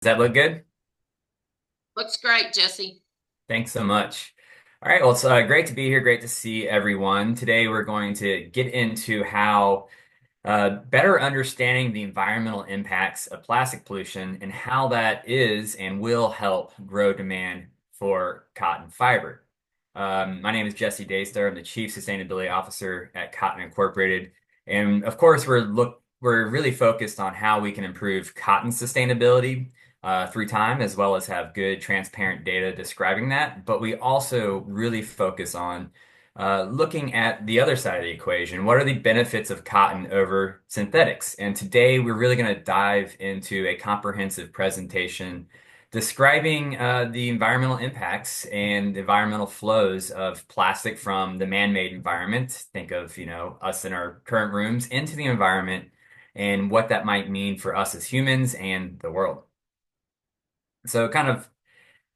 Does that look good? Looks great, Jesse. Thanks so much. All right, well, it's great to be here. Great to see everyone. Today, we're going to get into how better understanding the environmental impacts of plastic pollution and how that is and will help grow demand for cotton fiber. My name is Jesse Daystar. I'm the Chief Sustainability Officer at Cotton Incorporated. And of course, we're really focused on how we can improve cotton sustainability through time, as well as have good, transparent data describing that. But we also really focus on looking at the other side of the equation. What are the benefits of cotton over synthetics? And today we're really going to dive into a comprehensive presentation describing the environmental impacts and environmental flows of plastic from the man-made environment. Think of, us in our current rooms into the environment and what that might mean for us as humans and the world. So kind of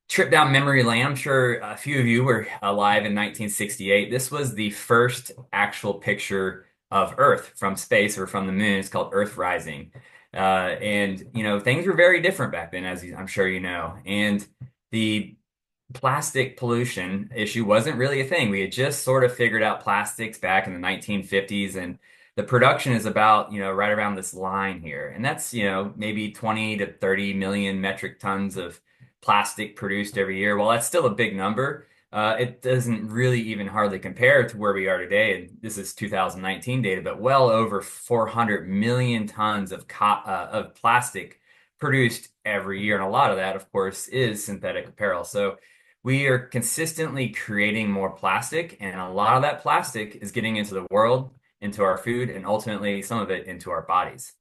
trip down memory lane. I'm sure a few of you were alive in 1968. This was the first actual picture of Earth from space or from the moon. It's called Earth Rising. And, things were very different back then, as I'm sure you know. And the plastic pollution issue wasn't really a thing. We had just sort of figured out plastics back in the 1950s, and the production is about, right around this line here. And that's, maybe 20 to 30 million metric tons of plastic produced every year. While that's still a big number, it doesn't really even hardly compare to where we are today. And this is 2019 data, but well over 400 million tons of plastic produced every year. And a lot of that, of course, is synthetic apparel. So we are consistently creating more plastic, and a lot of that plastic is getting into the world, into our food, and ultimately some of it into our bodies.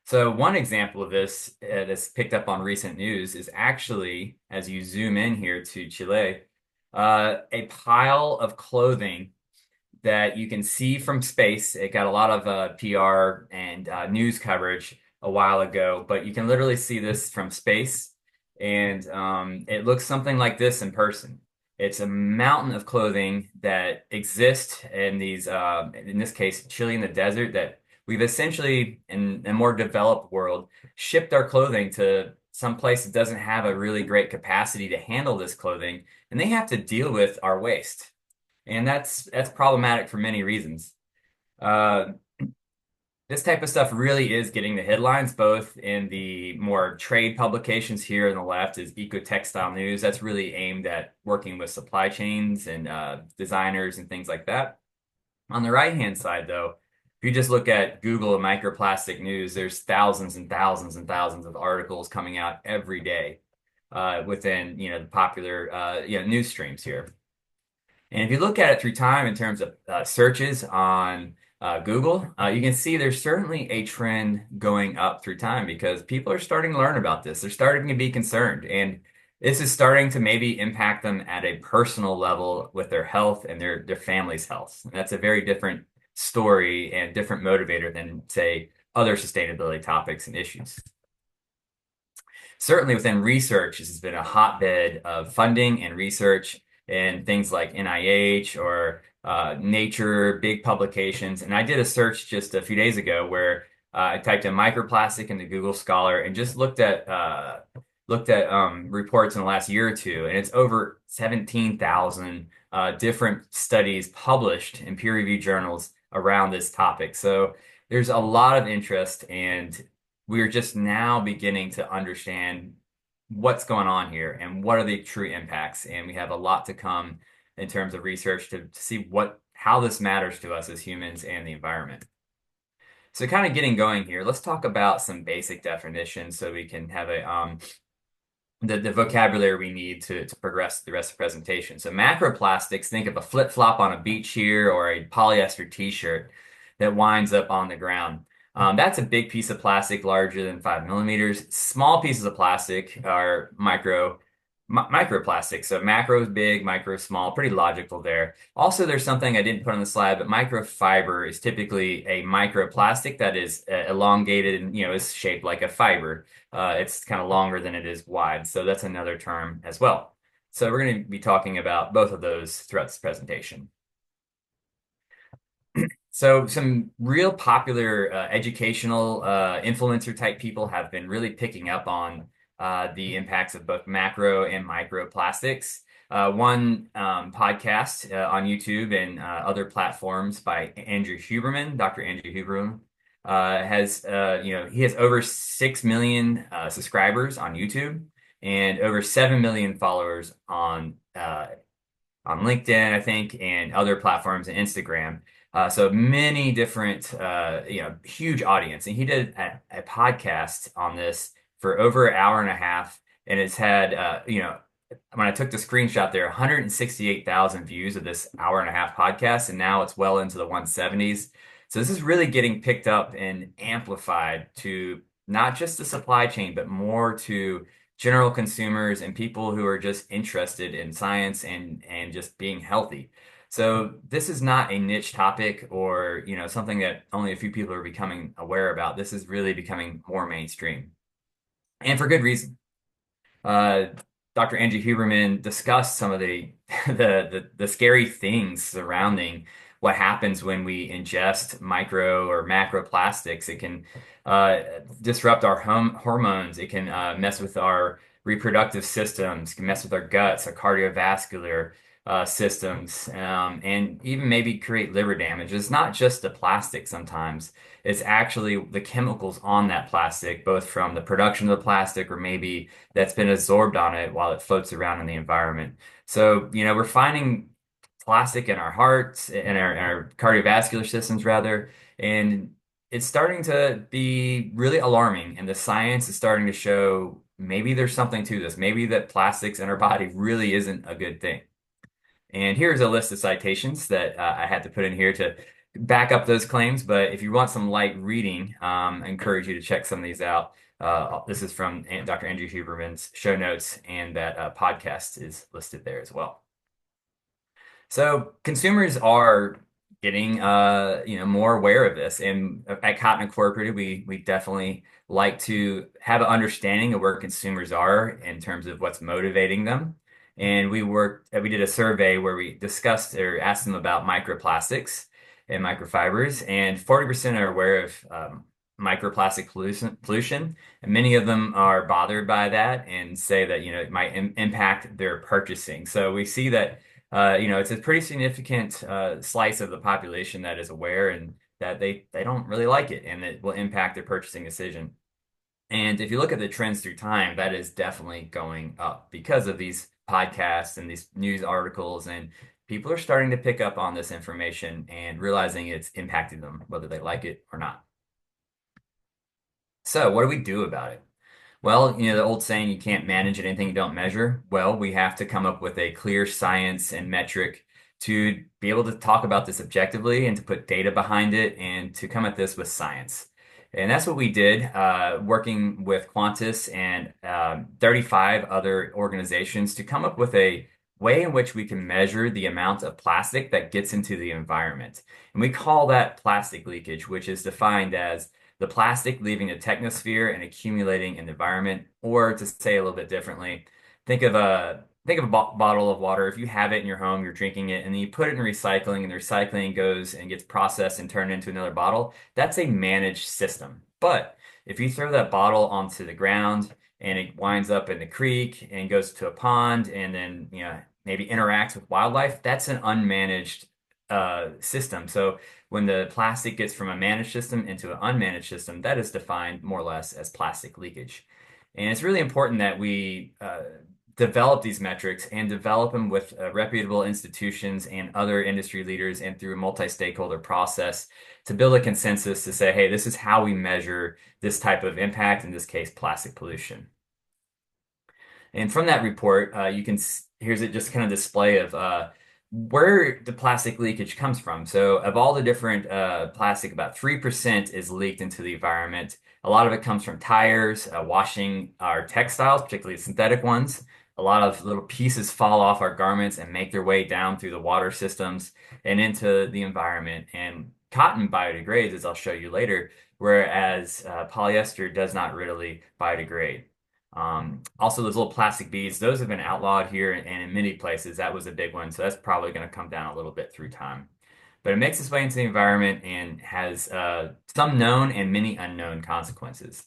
So one example of this that's picked up on recent news is actually, as you zoom in here to Chile, a pile of clothing that you can see from space. It got a lot of PR and news coverage a while ago, but you can literally see this from space, and it looks something like this in person. It's a mountain of clothing that exists in these, in this case, Chile in the desert, that we've essentially, in a more developed world, shipped our clothing to some place that doesn't have a really great capacity to handle this clothing, and they have to deal with our waste. And that's problematic for many reasons. Uh, this type of stuff really is getting the headlines, both in the more trade publications here on the left is Eco Textile News. That's really aimed at working with supply chains and designers and things like that. On the right-hand side, though, if you just look at Google and microplastic news, there's thousands and thousands and thousands of articles coming out every day within, the popular, news streams here. And if you look at it through time in terms of searches on Google, you can see there's certainly a trend going up through time because people are starting to learn about this. They're starting to be concerned. And this is starting to maybe impact them at a personal level with their health and their family's health. And that's a very different story and different motivator than, say, other sustainability topics and issues. Certainly within research, this has been a hotbed of funding and research in things like NIH or Nature, big publications. And I did a search just a few days ago where I typed in microplastic into Google Scholar and just looked at reports in the last year or two, and it's over 17,000 different studies published in peer-reviewed journals around this topic. So there's a lot of interest, and we're just now beginning to understand what's going on here and what are the true impacts. And we have a lot to come in terms of research to see how this matters to us as humans and the environment. So kind of getting going here, let's talk about some basic definitions so we can have the vocabulary we need to progress the rest of the presentation. So macroplastics, think of a flip-flop on a beach here or a polyester t-shirt that winds up on the ground. That's a big piece of plastic larger than 5 millimeters. Small pieces of plastic are microplastics. So macro is big, micro is small, pretty logical there. Also, there's something I didn't put on the slide, but microfiber is typically a microplastic that is elongated and is shaped like a fiber. It's kind of longer than it is wide. So that's another term as well. So we're going to be talking about both of those throughout this presentation. So some real popular educational influencer type people have been really picking up on the impacts of both macro and micro plastics. One podcast on YouTube and other platforms by Andrew Huberman, Dr. Andrew Huberman, he has over 6 million subscribers on YouTube and over 7 million followers on LinkedIn, I think, and other platforms and Instagram. So many different, huge audience. And he did a podcast on this for over an hour and a half. And it's had, when I took the screenshot there, 168,000 views of this hour and a half podcast. And now it's well into the 170s. So this is really getting picked up and amplified to not just the supply chain, but more to general consumers and people who are just interested in science and just being healthy. So this is not a niche topic or, something that only a few people are becoming aware about. This is really becoming more mainstream and for good reason. uh, Dr. Angie Huberman discussed some of the, the scary things surrounding what happens when we ingest micro or macro plastics. It can disrupt our hormones. It can mess with our reproductive systems, can mess with our guts, our cardiovascular systems, and even maybe create liver damage. It's not just the plastic sometimes. It's actually the chemicals on that plastic, both from the production of the plastic or maybe that's been absorbed on it while it floats around in the environment. So, we're finding plastic in our hearts, in our cardiovascular systems rather, and it's starting to be really alarming. And the science is starting to show maybe there's something to this. Maybe that plastics in our body really isn't a good thing. And here's a list of citations that I had to put in here to back up those claims. But if you want some light reading, I encourage you to check some of these out. This is from Dr. Andrew Huberman's show notes, and that podcast is listed there as well. So consumers are getting more aware of this, and at Cotton Incorporated, we definitely like to have an understanding of where consumers are in terms of what's motivating them. And we did a survey where we discussed or asked them about microplastics and microfibers, and 40% are aware of microplastic pollution, and many of them are bothered by that and say that it might impact their purchasing. So we see that it's a pretty significant slice of the population that is aware and that they don't really like it and it will impact their purchasing decision. And if you look at the trends through time, that is definitely going up because of these podcasts and these news articles, and people are starting to pick up on this information and realizing it's impacting them, whether they like it or not. So what do we do about it? Well, the old saying, you can't manage anything you don't measure. Well, we have to come up with a clear science and metric to be able to talk about this objectively and to put data behind it and to come at this with science. And that's what we did, working with Qantas and 35 other organizations to come up with a way in which we can measure the amount of plastic that gets into the environment. And we call that plastic leakage, which is defined as the plastic leaving the technosphere and accumulating in the environment. Or to say a little bit differently, think of a bottle of water. If you have it in your home, you're drinking it, and then you put it in recycling, and the recycling goes and gets processed and turned into another bottle. That's a managed system. But if you throw that bottle onto the ground and it winds up in the creek and goes to a pond and then maybe interacts with wildlife, that's an unmanaged system. So when the plastic gets from a managed system into an unmanaged system, that is defined more or less as plastic leakage. And it's really important that we develop these metrics and develop them with reputable institutions and other industry leaders and through a multi-stakeholder process to build a consensus to say, hey, this is how we measure this type of impact, in this case, plastic pollution. And from that report, here's it just kind of display of where the plastic leakage comes from. So of all the different plastic, about 3% is leaked into the environment. A lot of it comes from tires, washing our textiles, particularly synthetic ones. A lot of little pieces fall off our garments and make their way down through the water systems and into the environment. And cotton biodegrades, as I'll show you later, whereas polyester does not readily biodegrade. Also, those little plastic beads, those have been outlawed here and in many places. That was a big one. So that's probably going to come down a little bit through time. but it makes its way into the environment and has some known and many unknown consequences.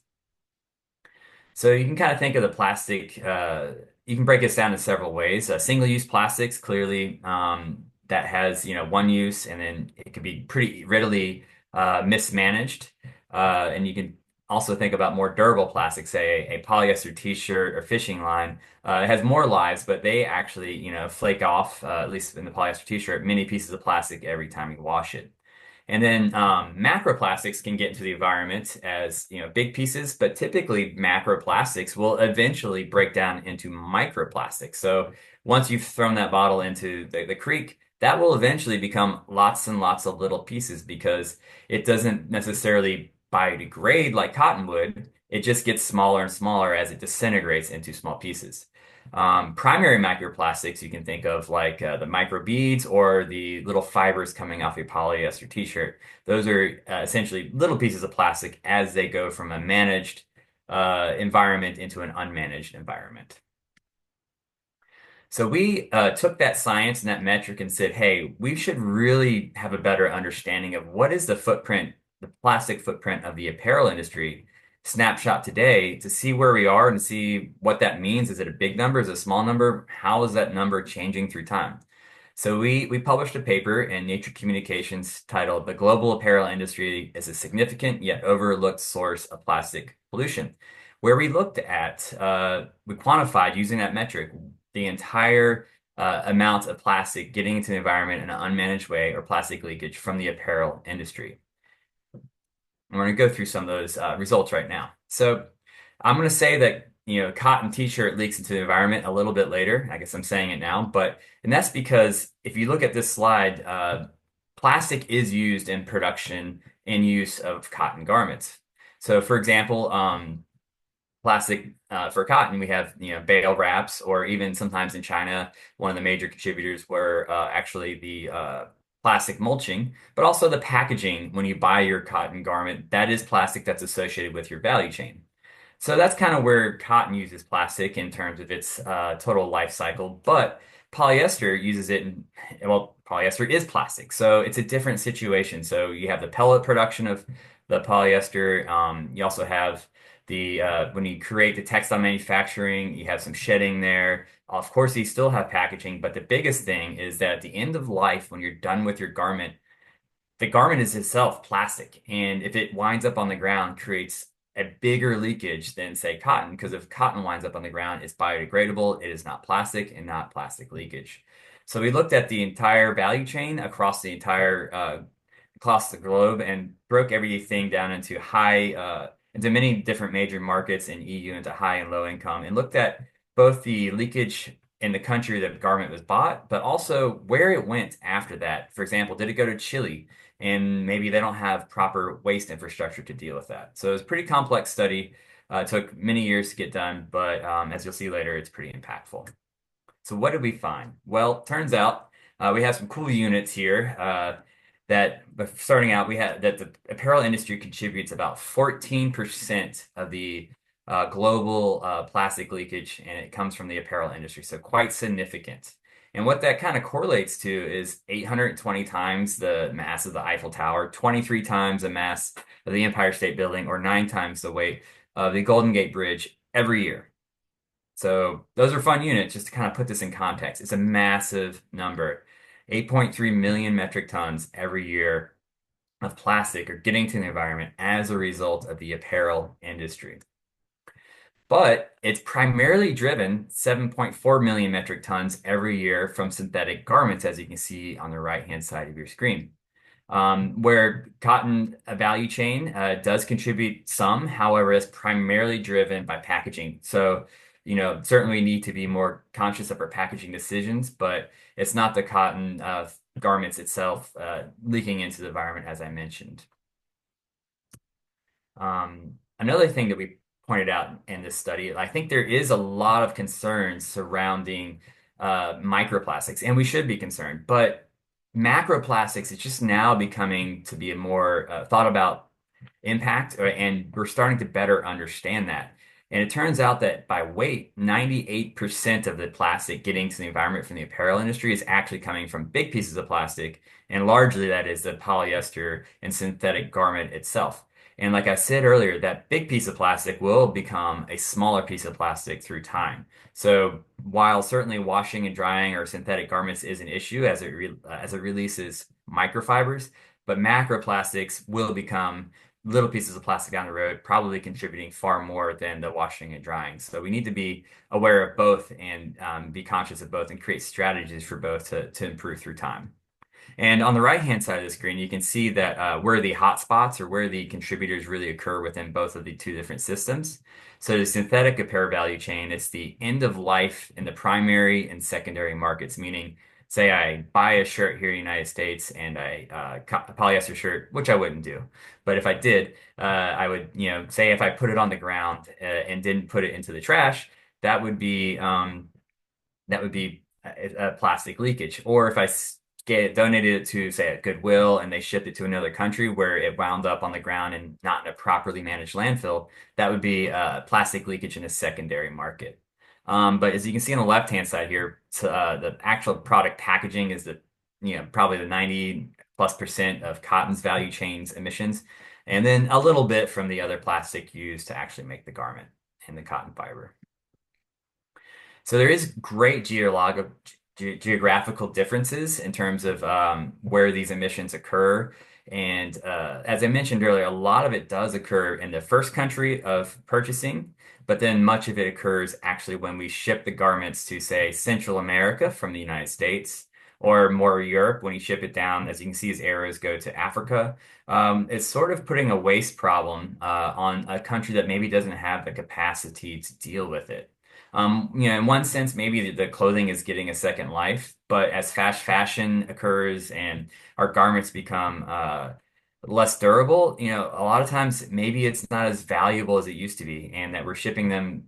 So you can kind of think of the plastic, you can break this down in several ways. Single-use plastics, clearly, that has, one use, and then it can be pretty readily mismanaged. And you can also think about more durable plastics, say a polyester t-shirt or fishing line. It has more lives, but they actually, flake off, at least in the polyester t-shirt, many pieces of plastic every time you wash it. And then macroplastics can get into the environment as big pieces, but typically macroplastics will eventually break down into microplastics. So once you've thrown that bottle into the creek, that will eventually become lots and lots of little pieces because it doesn't necessarily biodegrade like cotton would. It just gets smaller and smaller as it disintegrates into small pieces. Primary microplastics you can think of like the microbeads or the little fibers coming off a polyester t-shirt. Those are essentially little pieces of plastic as they go from a managed environment into an unmanaged environment. So we took that science and that metric and said, hey, we should really have a better understanding of what is the footprint, the plastic footprint of the apparel industry snapshot today to see where we are and see what that means. Is it a big number? Is it a small number? How is that number changing through time? So we published a paper in Nature Communications titled "The Global Apparel Industry is a Significant Yet Overlooked Source of Plastic Pollution," where we looked at, we quantified using that metric the entire amount of plastic getting into the environment in an unmanaged way or plastic leakage from the apparel industry. And we're going to go through some of those results right now. So I'm going to say that cotton t-shirt leaks into the environment a little bit later. I guess I'm saying it now, and that's because if you look at this slide, plastic is used in production and use of cotton garments. So for example, plastic for cotton, we have bale wraps, or even sometimes in China, one of the major contributors were actually the plastic mulching, but also the packaging when you buy your cotton garment, that is plastic that's associated with your value chain. So that's kind of where cotton uses plastic in terms of its total life cycle, but polyester uses it in, well, polyester is plastic, so it's a different situation. So you have the pellet production of the polyester. You also have the when you create the textile manufacturing, you have some shedding there. Of course, you still have packaging, but the biggest thing is that at the end of life, when you're done with your garment, the garment is itself plastic, and if it winds up on the ground, creates a bigger leakage than say cotton, because if cotton winds up on the ground, it's biodegradable, it is not plastic and not plastic leakage. So we looked at the entire value chain across the globe and broke everything down into into many different major markets in EU into high and low income, and looked at both the leakage in the country that the garment was bought, but also where it went after that. For example, did it go to Chile? And maybe they don't have proper waste infrastructure to deal with that. So it was a pretty complex study. It took many years to get done, but as you'll see later, it's pretty impactful. So what did we find? Well, turns out we have some cool units here but starting out, we had that the apparel industry contributes about 14% of the global plastic leakage, and it comes from the apparel industry, so quite significant. And what that kind of correlates to is 820 times the mass of the Eiffel Tower, 23 times the mass of the Empire State Building, or 9 times the weight of the Golden Gate Bridge every year. So those are fun units just to kind of put this in context. It's a massive number. 8.3 million metric tons every year of plastic are getting to the environment as a result of the apparel industry. But it's primarily driven 7.4 million metric tons every year from synthetic garments, as you can see on the right-hand side of your screen. Where cotton value chain does contribute some, however, it's primarily driven by packaging. So, certainly we need to be more conscious of our packaging decisions, but it's not the cotton garments itself leaking into the environment, as I mentioned. Another thing that we pointed out in this study, I think there is a lot of concerns surrounding microplastics, and we should be concerned, but macroplastics is just now becoming to be a more thought about impact, and we're starting to better understand that. And it turns out that by weight, 98% of the plastic getting to the environment from the apparel industry is actually coming from big pieces of plastic. And largely that is the polyester and synthetic garment itself. And like I said earlier, that big piece of plastic will become a smaller piece of plastic through time. So while certainly washing and drying our synthetic garments is an issue as it releases microfibers, but macroplastics will become little pieces of plastic down the road, probably contributing far more than the washing and drying. So we need to be aware of both and be conscious of both and create strategies for both to improve through time. And on the right-hand side of the screen, you can see that where the hotspots or where the contributors really occur within both of the two different systems. So the synthetic apparel value chain, it's the end of life in the primary and secondary markets, meaning say I buy a shirt here in the United States and a polyester shirt, which I wouldn't do. But if I did, I would, say if I put it on the ground and didn't put it into the trash, that would be a plastic leakage. Or if I donated it to, say, a Goodwill and they shipped it to another country where it wound up on the ground and not in a properly managed landfill, that would be plastic leakage in a secondary market. But as you can see on the left-hand side here, the actual product packaging is probably the 90+% of cotton's value chain's emissions, and then a little bit from the other plastic used to actually make the garment and the cotton fiber. So there is great geographical differences in terms of where these emissions occur. And as I mentioned earlier, a lot of it does occur in the first country of purchasing, but then much of it occurs actually when we ship the garments to, say, Central America from the United States, or more Europe when you ship it down. As you can see, as arrows go to Africa. It's sort of putting a waste problem on a country that maybe doesn't have the capacity to deal with it. In one sense, maybe the clothing is getting a second life, but as fast fashion occurs and our garments become less durable, a lot of times maybe it's not as valuable as it used to be, and that we're shipping them,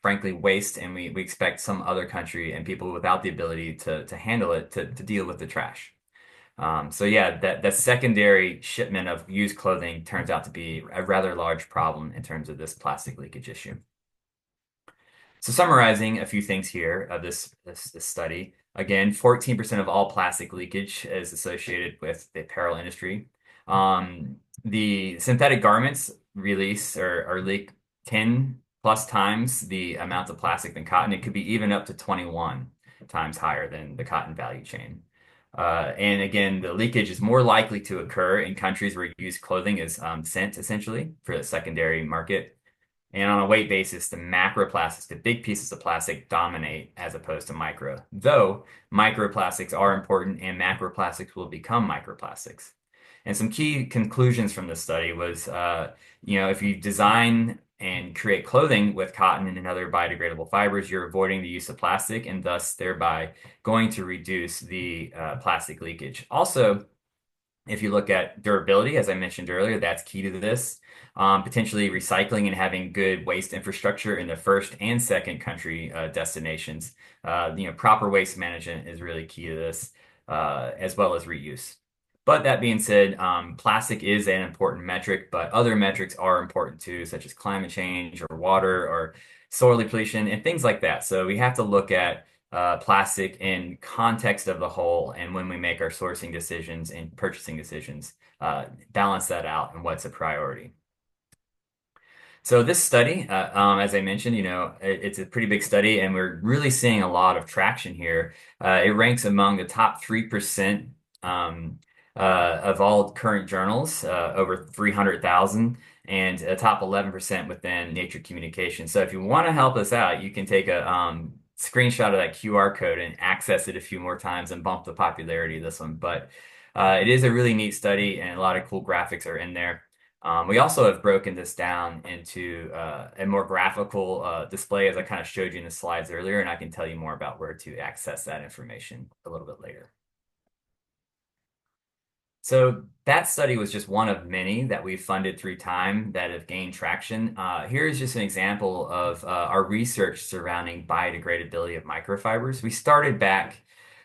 frankly, waste, and we expect some other country and people without the ability to handle it to deal with the trash. So yeah, that secondary shipment of used clothing turns out to be a rather large problem in terms of this plastic leakage issue. So summarizing a few things here of this study, again, 14% of all plastic leakage is associated with the apparel industry. The synthetic garments release or leak 10 plus times the amount of plastic than cotton. It could be even up to 21 times higher than the cotton value chain. And again, the leakage is more likely to occur in countries where used clothing is sent essentially for the secondary market. And on a weight basis, the macroplastics, the big pieces of plastic, dominate as opposed to micro. Though microplastics are important and macroplastics will become microplastics. And some key conclusions from this study was, if you design and create clothing with cotton and other biodegradable fibers, you're avoiding the use of plastic and thus thereby going to reduce the plastic leakage. Also, if you look at durability, as I mentioned earlier, that's key to this. Potentially recycling and having good waste infrastructure in the first and second country destinations. Proper waste management is really key to this, as well as reuse. But that being said, plastic is an important metric, but other metrics are important too, such as climate change or water or soil depletion and things like that. So we have to look at plastic in context of the whole, and when we make our sourcing decisions and purchasing decisions, balance that out and what's a priority. So this study, as I mentioned, it's a pretty big study, and we're really seeing a lot of traction here. It ranks among the top 3% of all current journals, over 300,000, and a top 11% within Nature Communications. So if you want to help us out, you can take a screenshot of that QR code and access it a few more times and bump the popularity of this one. But it is a really neat study, and a lot of cool graphics are in there. We also have broken this down into a more graphical display, as I kind of showed you in the slides earlier, and I can tell you more about where to access that information a little bit later. So that study was just one of many that we've funded through time that have gained traction. Here's just an example of our research surrounding biodegradability of microfibers. We started back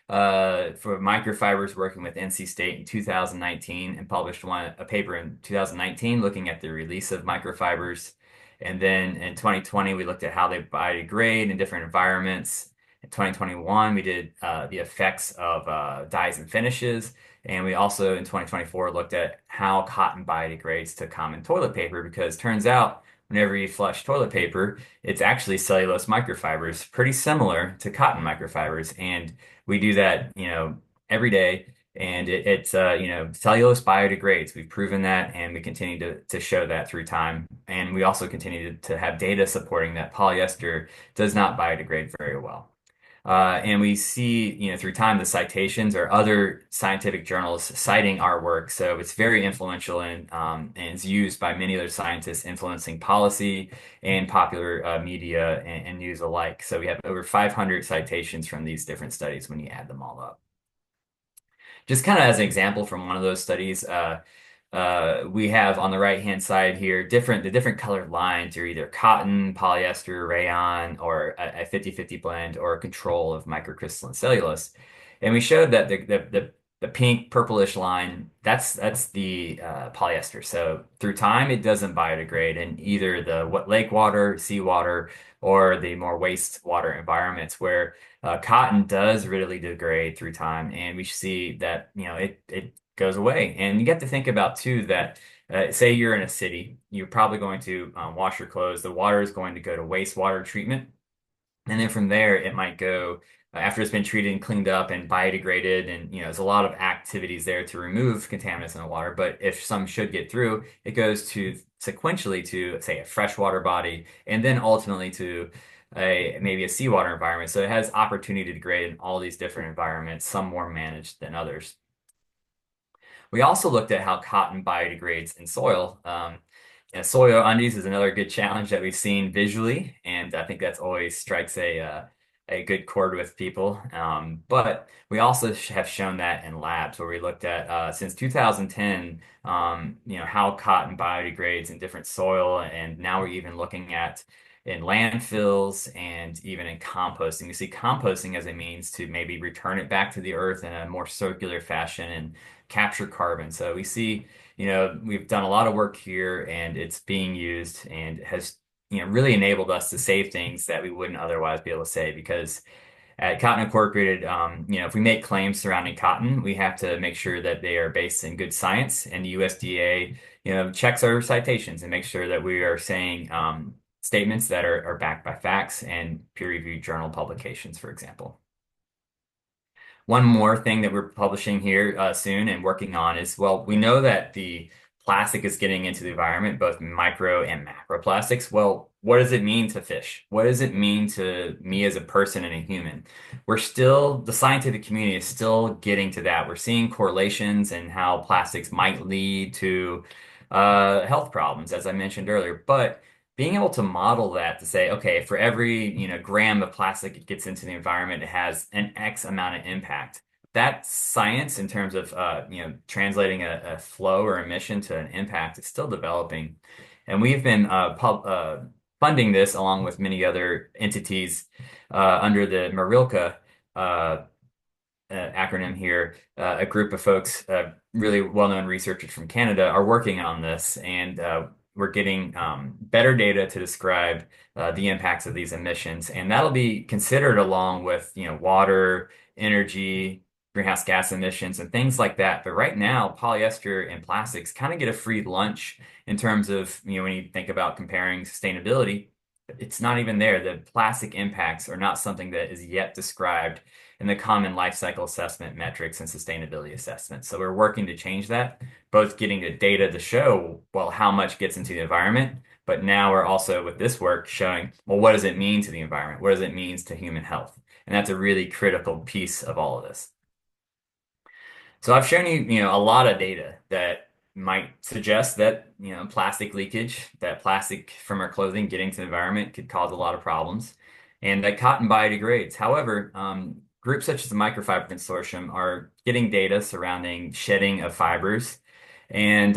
for microfibers working with NC State in 2019 and published a paper in 2019 looking at the release of microfibers. And then in 2020, we looked at how they biodegrade in different environments. In 2021, we did the effects of dyes and finishes. And we also in 2024 looked at how cotton biodegrades to common toilet paper because turns out whenever you flush toilet paper, it's actually cellulose microfibers, pretty similar to cotton microfibers. And we do that, every day. And cellulose biodegrades. We've proven that, and we continue to show that through time. And we also continue to have data supporting that polyester does not biodegrade very well. And we see, through time, the citations or other scientific journals citing our work. So it's very influential and is used by many other scientists influencing policy and popular media and news alike. So we have over 500 citations from these different studies when you add them all up. Just kind of as an example from one of those studies, we have on the right-hand side here the different colored lines are either cotton, polyester, rayon, or a 50-50 blend or a control of microcrystalline cellulose. And we showed that the pink purplish line, that's the polyester. So through time, it doesn't biodegrade in either the lake water, seawater, or the more wastewater environments where cotton does really degrade through time, and we see that it goes away. And you get to think about too that say you're in a city, you're probably going to wash your clothes. The water is going to go to wastewater treatment, and then from there it might go after it's been treated and cleaned up and biodegraded, and there's a lot of activities there to remove contaminants in the water. But if some should get through, it goes to sequentially to say a freshwater body, and then ultimately to maybe a seawater environment. So it has opportunity to degrade in all these different environments, some more managed than others. We also looked at how cotton biodegrades in soil. Soil undies is another good challenge that we've seen visually, and I think that's always strikes a good chord with people. But we also have shown that in labs where we looked at since 2010, how cotton biodegrades in different soil, and now we're even looking at in landfills and even in composting. We see composting as a means to maybe return it back to the earth in a more circular fashion and capture carbon. So we see, we've done a lot of work here and it's being used and has, really enabled us to save things that we wouldn't otherwise be able to say because at Cotton Incorporated, if we make claims surrounding cotton, we have to make sure that they are based in good science, and the USDA, checks our citations and makes sure that we are saying statements that are backed by facts and peer-reviewed journal publications, for example. One more thing that we're publishing here soon and working on is, well, we know that the plastic is getting into the environment, both micro and macro plastics. Well, what does it mean to fish? What does it mean to me as a person and a human? The scientific community is still getting to that. We're seeing correlations and how plastics might lead to health problems, as I mentioned earlier. But being able to model that to say, okay, for every, gram of plastic it gets into the environment, it has an X amount of impact. That science in terms of, translating a flow or emission to an impact is still developing. And we've been funding this along with many other entities under the Marilka acronym here. A group of folks, really well-known researchers from Canada, are working on this, and we're getting better data to describe the impacts of these emissions, and that'll be considered along with water, energy, greenhouse gas emissions, and things like that. But right now, polyester and plastics kind of get a free lunch in terms of when you think about comparing sustainability. It's not even there. The plastic impacts are not something that is yet described in the common life cycle assessment metrics and sustainability assessments. So we're working to change that, both getting the data to show, well, how much gets into the environment, but now we're also with this work showing, well, what does it mean to the environment? What does it mean to human health? And that's a really critical piece of all of this. So I've shown you, a lot of data that might suggest that, plastic leakage, that plastic from our clothing getting to the environment could cause a lot of problems, and that cotton biodegrades. However, groups such as the Microfiber Consortium are getting data surrounding shedding of fibers, and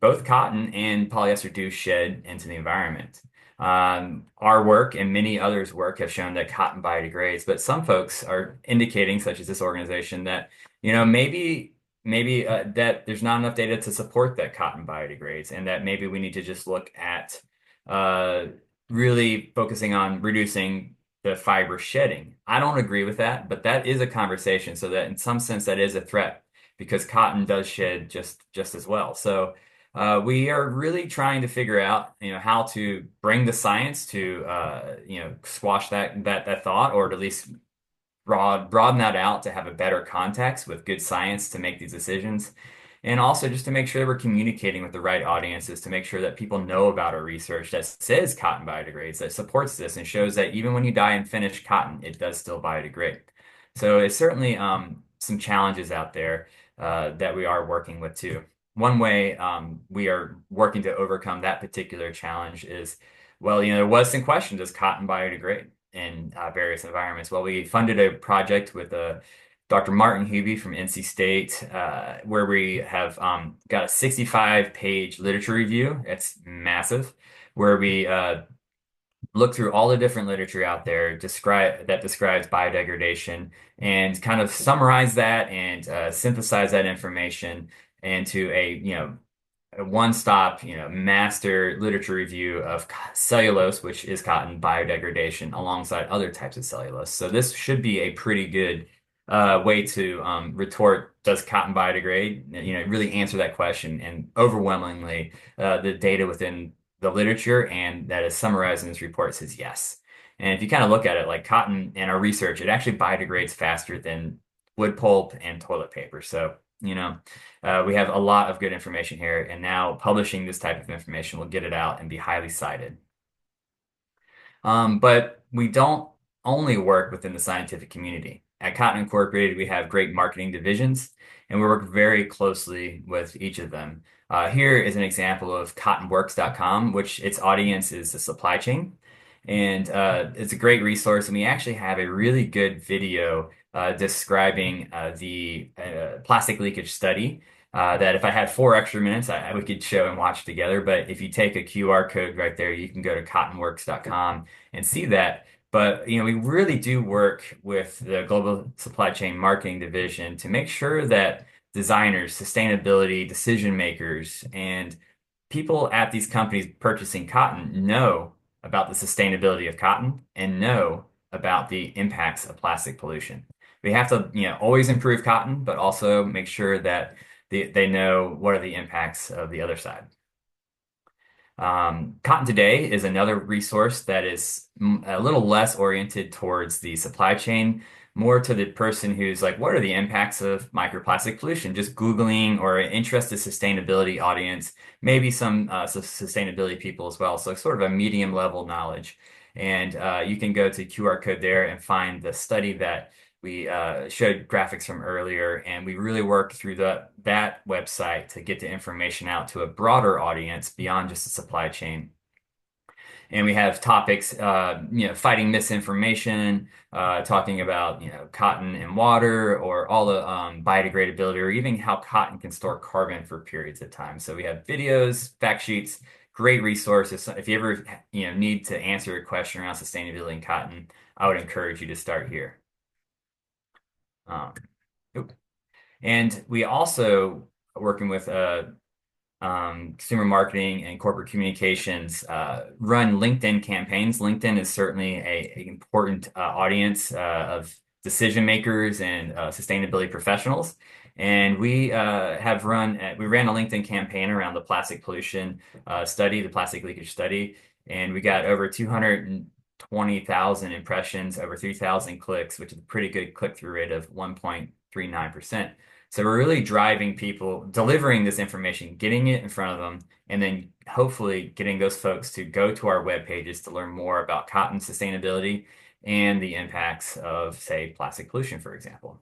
both cotton and polyester do shed into the environment. Our work and many others' work have shown that cotton biodegrades, but some folks are indicating, such as this organization, that maybe that there's not enough data to support that cotton biodegrades, and that maybe we need to just look at uh, really focusing on reducing the fiber shedding. I don't agree with that, but that is a conversation. So that in some sense that is a threat because cotton does shed just as well. So we are really trying to figure out, how to bring the science to, squash that thought, or at least broaden that out to have a better context with good science to make these decisions. And also just to make sure that we're communicating with the right audiences to make sure that people know about our research that says cotton biodegrades, that supports this and shows that even when you dye and finish cotton, it does still biodegrade. So it's certainly some challenges out there that we are working with too. One way we are working to overcome that particular challenge is, well, there was some question, does cotton biodegrade in various environments? Well, we funded a project with Dr. Martin Hubie from NC State, where we have got a 65-page literature review. It's massive, where we look through all the different literature out there describes biodegradation and kind of summarize that and synthesize that information into a one-stop, master literature review of cellulose, which is cotton biodegradation, alongside other types of cellulose. So this should be a pretty good way to retort, does cotton biodegrade? Really answer that question. And overwhelmingly, the data within the literature and that is summarized in this report says yes. And if you kind of look at it, like cotton in our research, it actually biodegrades faster than wood pulp and toilet paper. So, we have a lot of good information here, and now publishing this type of information will get it out and be highly cited. But we don't only work within the scientific community. At Cotton Incorporated, we have great marketing divisions, and we work very closely with each of them. Here is an example of cottonworks.com, which its audience is the supply chain. And it's a great resource, and we actually have a really good video describing the plastic leakage study. That if I had 4 extra minutes, we could show and watch together. But if you take a QR code right there, you can go to cottonworks.com and see that. But we really do work with the global supply chain marketing division to make sure that designers, sustainability decision makers, and people at these companies purchasing cotton know about the sustainability of cotton and know about the impacts of plastic pollution. We have to, always improve cotton, but also make sure that they know what are the impacts of the other side. Cotton Today is another resource that is a little less oriented towards the supply chain, more to the person who's like, what are the impacts of microplastic pollution? Just Googling, or an interested sustainability audience, maybe some sustainability people as well. So sort of a medium level knowledge. And you can go to QR code there and find the study that we showed graphics from earlier, and we really worked through that website to get the information out to a broader audience beyond just the supply chain. And we have topics, fighting misinformation, talking about, cotton and water, or all the biodegradability, or even how cotton can store carbon for periods of time. So we have videos, fact sheets, great resources. If you ever, need to answer a question around sustainability in cotton, I would encourage you to start here. Um, oop. And we also working with consumer marketing and corporate communications, run LinkedIn campaigns. LinkedIn is certainly a important audience of decision makers and sustainability professionals. And we we ran a LinkedIn campaign around the plastic pollution study, the plastic leakage study, and we got over 220,000 impressions, over 3,000 clicks, which is a pretty good click-through rate of 1.39%. So we're really driving people, delivering this information, getting it in front of them, and then hopefully getting those folks to go to our web pages to learn more about cotton sustainability and the impacts of, say, plastic pollution, for example.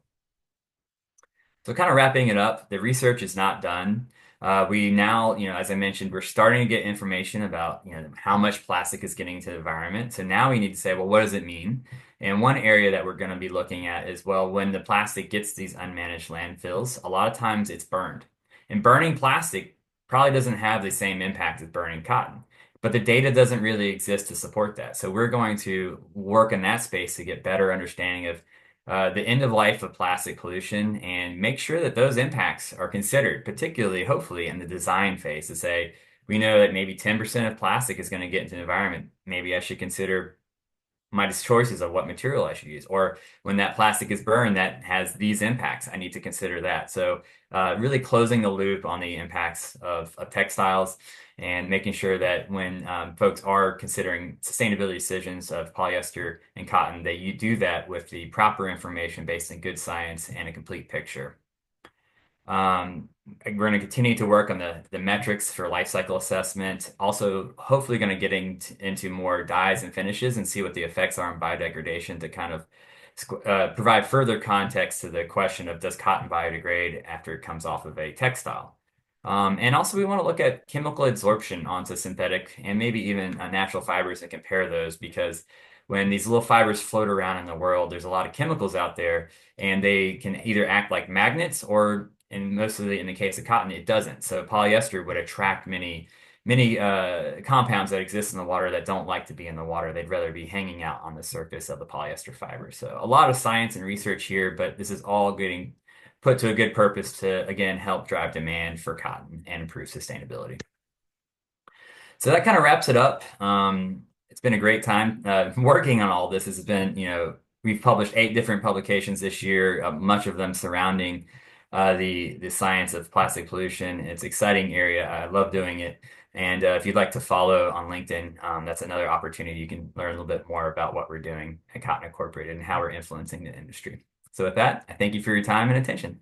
So kind of wrapping it up, the research is not done. We now, as I mentioned, we're starting to get information about, how much plastic is getting into the environment. So now we need to say, well, what does it mean? And one area that we're going to be looking at is, well, when the plastic gets these unmanaged landfills, a lot of times it's burned. And burning plastic probably doesn't have the same impact as burning cotton. But the data doesn't really exist to support that. So we're going to work in that space to get better understanding of the end of life of plastic pollution and make sure that those impacts are considered, particularly, hopefully, in the design phase to say, we know that maybe 10% of plastic is going to get into the environment. Maybe I should consider my choices of what material I should use. Or when that plastic is burned, that has these impacts. I need to consider that. So really closing the loop on the impacts of textiles and making sure that when folks are considering sustainability decisions of polyester and cotton, that you do that with the proper information based in good science and a complete picture. Um, we're going to continue to work on the metrics for life cycle assessment. Also, hopefully, going to into more dyes and finishes and see what the effects are on biodegradation to kind of provide further context to the question of does cotton biodegrade after it comes off of a textile. And also, we want to look at chemical absorption onto synthetic and maybe even natural fibers and compare those because when these little fibers float around in the world, there's a lot of chemicals out there and they can either act like magnets or in the case of cotton, it doesn't. So polyester would attract many compounds that exist in the water that don't like to be in the water. They'd rather be hanging out on the surface of the polyester fiber. So a lot of science and research here, but this is all getting put to a good purpose to, again, help drive demand for cotton and improve sustainability. So that kind of wraps it up. It's been a great time working on all this. Has been, we've published 8 different publications this year, much of them surrounding the science of plastic pollution. It's an exciting area. I love doing it. And if you'd like to follow on LinkedIn, that's another opportunity. You can learn a little bit more about what we're doing at Cotton Incorporated and how we're influencing the industry. So with that, I thank you for your time and attention.